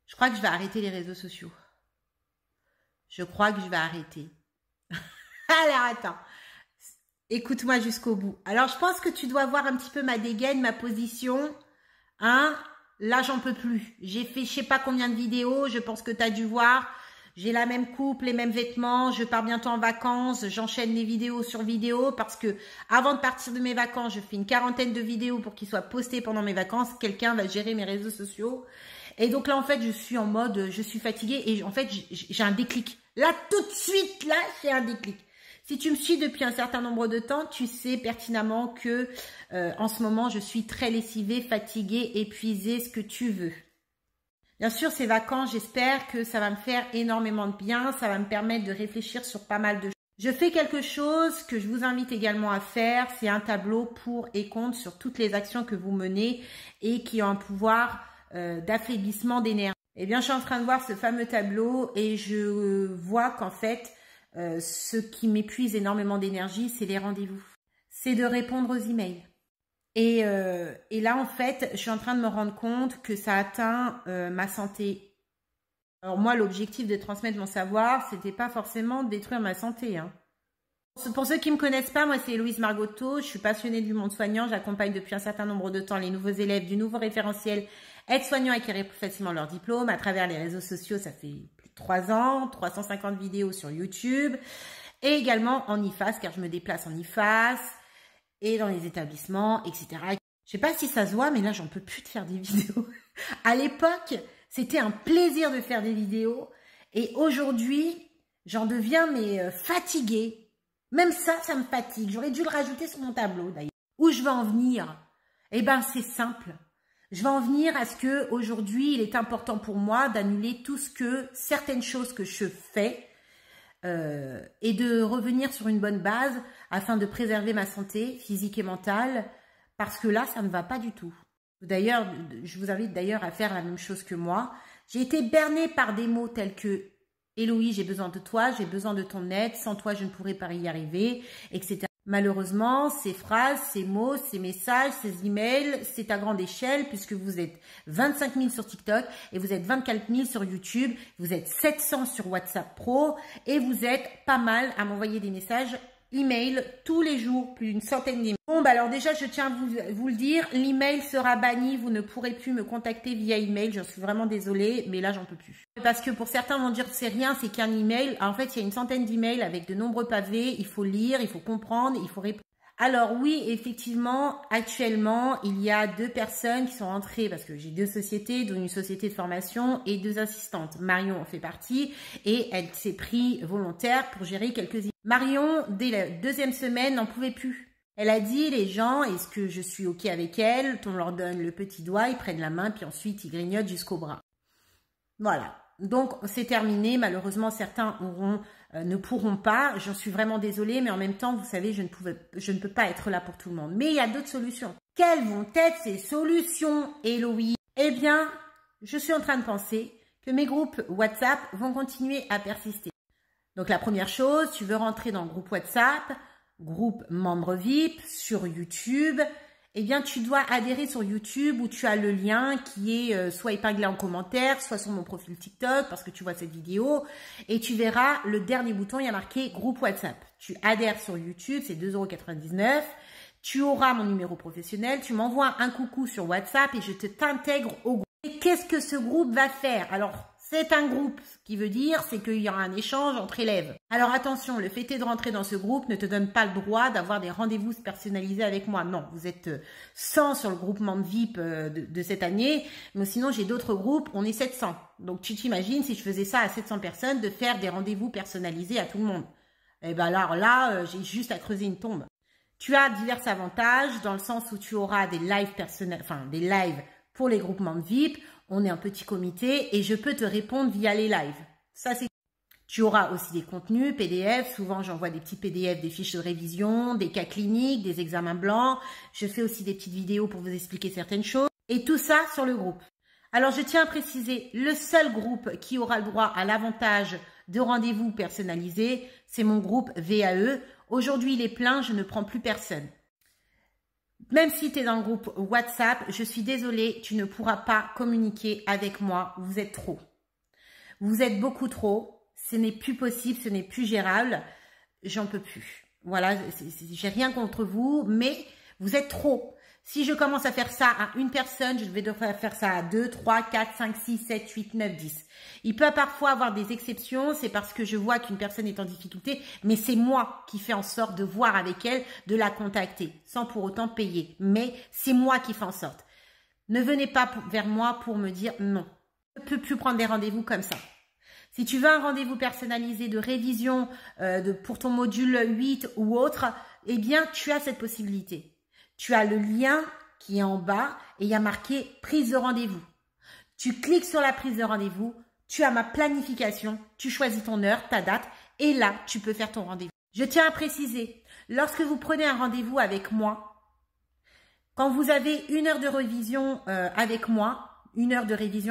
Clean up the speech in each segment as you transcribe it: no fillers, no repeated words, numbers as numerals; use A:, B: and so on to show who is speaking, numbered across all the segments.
A: Je crois que je vais arrêter les réseaux sociaux. Je crois que je vais arrêter. Alors, attends. Écoute-moi jusqu'au bout. Alors, je pense que tu dois voir un petit peu ma dégaine, ma position. Hein? Là, j'en peux plus. J'ai fait je sais pas combien de vidéos. Je pense que tu as dû voir. J'ai la même coupe, les mêmes vêtements. Je pars bientôt en vacances. J'enchaîne les vidéos sur vidéos parce que avant de partir de mes vacances, je fais une quarantaine de vidéos pour qu'ils soient postés pendant mes vacances. Quelqu'un va gérer mes réseaux sociaux. Et donc là, en fait, je suis en mode, je suis fatiguée et en fait, j'ai un déclic. Là, tout de suite, là, j'ai un déclic. Si tu me suis depuis un certain nombre de temps, tu sais pertinemment que en ce moment, je suis très lessivée, fatiguée, épuisée, ce que tu veux. Bien sûr, ces vacances, j'espère que ça va me faire énormément de bien. Ça va me permettre de réfléchir sur pas mal de choses. Je fais quelque chose que je vous invite également à faire. C'est un tableau pour et contre sur toutes les actions que vous menez et qui ont un pouvoir d'affaiblissement d'énergie. Eh bien, je suis en train de voir ce fameux tableau et je vois qu'en fait, ce qui m'épuise énormément d'énergie, c'est les rendez-vous. C'est de répondre aux emails. Et là, en fait, je suis en train de me rendre compte que ça atteint ma santé. Alors moi, l'objectif de transmettre mon savoir, c'était pas forcément de détruire ma santé. Hein. Pour ceux qui me connaissent pas, moi, c'est Héloïse Margotto. Je suis passionnée du monde soignant. J'accompagne depuis un certain nombre de temps les nouveaux élèves du nouveau référentiel aides-soignants à acquérir plus facilement leur diplôme à travers les réseaux sociaux. Ça fait plus de 3 ans, 350 vidéos sur YouTube et également en IFAS, car je me déplace en IFAS et dans les établissements, etc. Je sais pas si ça se voit, mais là, j'en peux plus de faire des vidéos. À l'époque, c'était un plaisir de faire des vidéos et aujourd'hui, j'en deviens fatiguée. Même ça, ça me fatigue. J'aurais dû le rajouter sur mon tableau, d'ailleurs. Où je veux en venir? Eh ben, c'est simple. Je vais en venir à ce que aujourd'hui, il est important pour moi d'annuler tout ce que, certaines choses que je fais et de revenir sur une bonne base afin de préserver ma santé physique et mentale parce que là, ça ne va pas du tout. D'ailleurs, je vous invite d'ailleurs à faire la même chose que moi. J'ai été bernée par des mots tels que Héloïse, j'ai besoin de toi, j'ai besoin de ton aide, sans toi, je ne pourrais pas y arriver, etc. Malheureusement, ces phrases, ces mots, ces messages, ces emails, c'est à grande échelle puisque vous êtes 25 000 sur TikTok et vous êtes 24 000 sur YouTube, vous êtes 700 sur WhatsApp Pro et vous êtes pas mal à m'envoyer des messages email tous les jours, plus d'une centaine d'emails. Bon, bah alors déjà, je tiens à vous le dire, l'email sera banni, vous ne pourrez plus me contacter via email, j'en suis vraiment désolée, mais là, j'en peux plus. Parce que pour certains vont dire c'est rien, c'est qu'un email. En fait, il y a une centaine d'emails avec de nombreux pavés, il faut lire, il faut comprendre, il faut répondre. Alors oui, effectivement, actuellement, il y a 2 personnes qui sont entrées, parce que j'ai 2 sociétés, dont une société de formation et 2 assistantes. Marion en fait partie et elle s'est pris volontaire pour gérer quelques emails. Marion, dès la 2e semaine, n'en pouvait plus. Elle a dit, les gens, est-ce que je suis OK avec elle? On leur donne le petit doigt, ils prennent la main, puis ensuite ils grignotent jusqu'au bras. Voilà. Donc, c'est terminé. Malheureusement, certains ne pourront pas. J'en suis vraiment désolée, mais en même temps, vous savez, je ne peux pas être là pour tout le monde. Mais il y a d'autres solutions. Quelles vont être ces solutions, Héloïse? Eh bien, je suis en train de penser que mes groupes WhatsApp vont continuer à persister. Donc, la première chose, tu veux rentrer dans le groupe WhatsApp, groupe membre VIP sur YouTube. Eh bien, tu dois adhérer sur YouTube où tu as le lien qui est soit épinglé en commentaire, soit sur mon profil TikTok parce que tu vois cette vidéo. Et tu verras le dernier bouton, il y a marqué groupe WhatsApp. Tu adhères sur YouTube, c'est 2,99 €. Tu auras mon numéro professionnel, tu m'envoies un coucou sur WhatsApp et je t'intègre au groupe. Et qu'est-ce que ce groupe va faire? Alors, c'est un groupe, ce qui veut dire, c'est qu'il y aura un échange entre élèves. Alors attention, le fait est de rentrer dans ce groupe ne te donne pas le droit d'avoir des rendez-vous personnalisés avec moi. Non, vous êtes 100 sur le groupement de VIP de cette année, mais sinon j'ai d'autres groupes, on est 700. Donc tu t'imagines, si je faisais ça à 700 personnes, de faire des rendez-vous personnalisés à tout le monde. Eh ben alors là, j'ai juste à creuser une tombe. Tu as divers avantages dans le sens où tu auras des lives personnels, enfin des lives pour les groupements de VIP. On est un petit comité et je peux te répondre via les lives. Ça, c'est. Tu auras aussi des contenus PDF. Souvent, j'envoie des petits PDF, des fiches de révision, des cas cliniques, des examens blancs. Je fais aussi des petites vidéos pour vous expliquer certaines choses. Et tout ça sur le groupe. Alors, je tiens à préciser, le seul groupe qui aura le droit à l'avantage de rendez-vous personnalisés, c'est mon groupe VAE. Aujourd'hui, il est plein, je ne prends plus personne. Même si tu es dans le groupe WhatsApp, je suis désolée, tu ne pourras pas communiquer avec moi. Vous êtes trop. Vous êtes beaucoup trop. Ce n'est plus possible, ce n'est plus gérable. J'en peux plus. Voilà, j'ai rien contre vous, mais vous êtes trop. Si je commence à faire ça à une personne, je vais devoir faire ça à 2, 3, 4, 5, 6, 7, 8, 9, 10. Il peut parfois avoir des exceptions, c'est parce que je vois qu'une personne est en difficulté, mais c'est moi qui fais en sorte de voir avec elle, de la contacter, sans pour autant payer. Mais c'est moi qui fais en sorte. Ne venez pas vers moi pour me dire non. Je ne peux plus prendre des rendez-vous comme ça. Si tu veux un rendez-vous personnalisé de révision pour ton module 8 ou autre, eh bien, tu as cette possibilité. Tu as le lien qui est en bas et il y a marqué prise de rendez-vous. Tu cliques sur la prise de rendez-vous, tu as ma planification, tu choisis ton heure, ta date et là, tu peux faire ton rendez-vous. Je tiens à préciser, lorsque vous prenez un rendez-vous avec moi, quand vous avez une heure de révision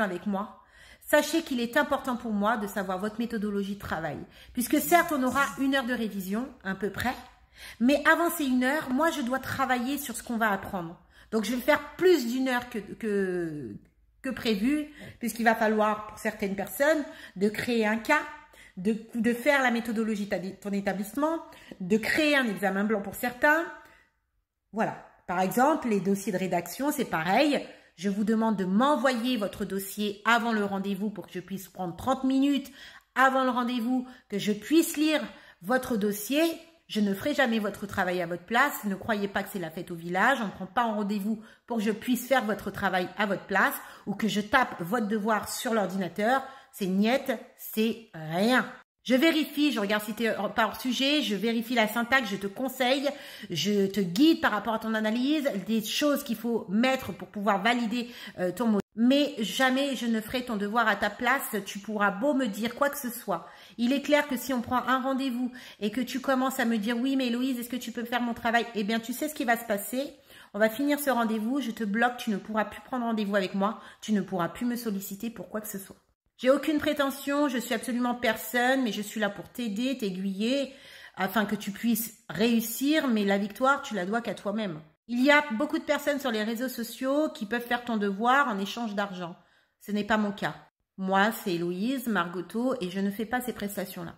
A: avec moi, sachez qu'il est important pour moi de savoir votre méthodologie de travail. Puisque certes, on aura une heure de révision, à peu près, mais avant ces une heure, moi, je dois travailler sur ce qu'on va apprendre. Donc, je vais faire plus d'une heure que prévu, puisqu'il va falloir, pour certaines personnes, de créer un cas, de faire la méthodologie de ton établissement, de créer un examen blanc pour certains. Voilà. Par exemple, les dossiers de rédaction, c'est pareil. Je vous demande de m'envoyer votre dossier avant le rendez-vous pour que je puisse prendre 30 minutes avant le rendez-vous, que je puisse lire votre dossier. Je ne ferai jamais votre travail à votre place. Ne croyez pas que c'est la fête au village. On ne prend pas en rendez-vous pour que je puisse faire votre travail à votre place ou que je tape votre devoir sur l'ordinateur. C'est niette, c'est rien. Je vérifie, je regarde si tu n'es pas hors sujet, je vérifie la syntaxe, je te conseille, je te guide par rapport à ton analyse, des choses qu'il faut mettre pour pouvoir valider ton mot. Mais jamais je ne ferai ton devoir à ta place, tu pourras beau me dire quoi que ce soit. Il est clair que si on prend un rendez-vous et que tu commences à me dire « Oui, mais Héloïse, est-ce que tu peux faire mon travail ?» Eh bien, tu sais ce qui va se passer. On va finir ce rendez-vous, je te bloque, tu ne pourras plus prendre rendez-vous avec moi, tu ne pourras plus me solliciter pour quoi que ce soit. J'ai aucune prétention, je suis absolument personne, mais je suis là pour t'aider, t'aiguiller, afin que tu puisses réussir, mais la victoire, tu la dois qu'à toi-même. Il y a beaucoup de personnes sur les réseaux sociaux qui peuvent faire ton devoir en échange d'argent. Ce n'est pas mon cas. Moi, c'est Héloïse, Margoto, et je ne fais pas ces prestations-là.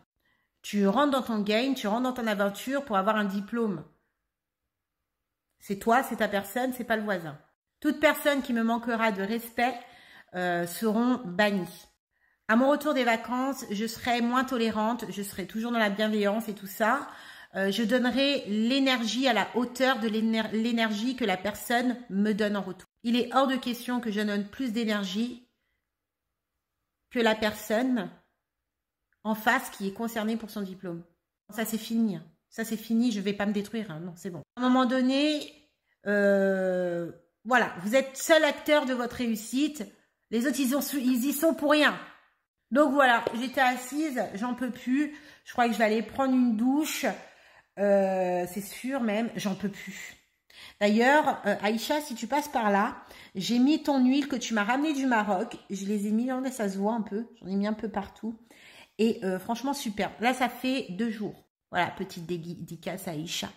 A: Tu rentres dans ton game, tu rentres dans ton aventure pour avoir un diplôme. C'est toi, c'est ta personne, c'est pas le voisin. Toute personne qui me manquera de respect seront bannies. À mon retour des vacances, je serai moins tolérante, je serai toujours dans la bienveillance et tout ça. Je donnerai l'énergie à la hauteur de l'énergie que la personne me donne en retour. Il est hors de question que je donne plus d'énergie que la personne en face qui est concernée pour son diplôme. Ça, c'est fini. Ça, c'est fini, je ne vais pas me détruire. Hein. Non, c'est bon. À un moment donné, voilà, vous êtes seul acteur de votre réussite. Les autres, ils y sont pour rien. Donc voilà, j'étais assise, j'en peux plus. Je crois que je vais aller prendre une douche. C'est sûr même, j'en peux plus. D'ailleurs, Aïcha, si tu passes par là, j'ai mis ton huile que tu m'as ramenée du Maroc. Je les ai mis, là, ça se voit un peu. J'en ai mis un peu partout. Et franchement, super. Là, ça fait 2 jours. Voilà, petite dédicace à Aïcha.